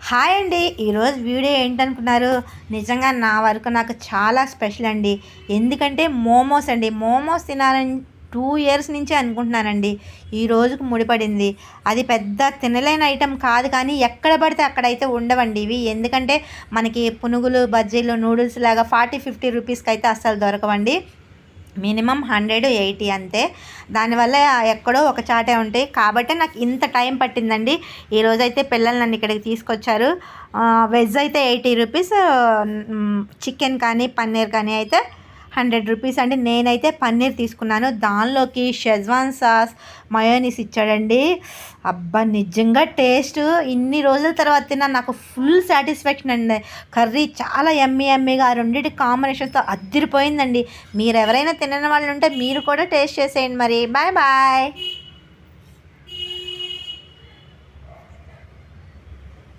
Hi అండి. ఈరోజు video ఏంటనుకున్నారు? నిజంగా నా వరకు నాకు చాలా స్పెషల్ అండి. ఎందుకంటే మోమోస్ అండి. మోమోస్ తినాలని 2 ఇయర్స్ నుంచి అనుకుంటున్నానండి. ఈ రోజుకు ముడిపడింది. అది పెద్ద తినలేని ఐటెం కాదు, కానీ ఎక్కడ పడితే అక్కడైతే ఉండవండి ఇవి. ఎందుకంటే మనకి పునుగులు, బజ్జీలు, నూడిల్స్ లాగా 40-50 రూపీస్కి అయితే అస్సలు దొరకవండి. మినిమం 180 అంతే. దానివల్ల ఎక్కడో ఒక చాటే ఉంటాయి కాబట్టి నాకు ఇంత టైం పట్టిందండి. ఈరోజైతే పిల్లలు నన్ను ఇక్కడికి తీసుకొచ్చారు. వెజ్ అయితే 80 రూపీస్, చికెన్ కానీ పన్నీర్ కానీ అయితే 100 రూపీస్ అండి. నేనైతే పన్నీర్ తీసుకున్నాను. దానిలోకి షెజ్వాన్ సాస్, మయోనీస్ ఇచ్చాడండి. అబ్బా, నిజంగా టేస్ట్ ఇన్ని రోజుల తర్వాత తిన్నా నాకు ఫుల్ సాటిస్ఫాక్షన్ అండి. కర్రీ చాలా యమ్మీగా ఆ రెండింటి కాంబినేషన్స్తో అద్దిరిపోయిందండి. మీరు ఎవరైనా తినని వాళ్ళు ఉంటే మీరు కూడా టేస్ట్ చేసేయండి. మరి బాయ్ బాయ్.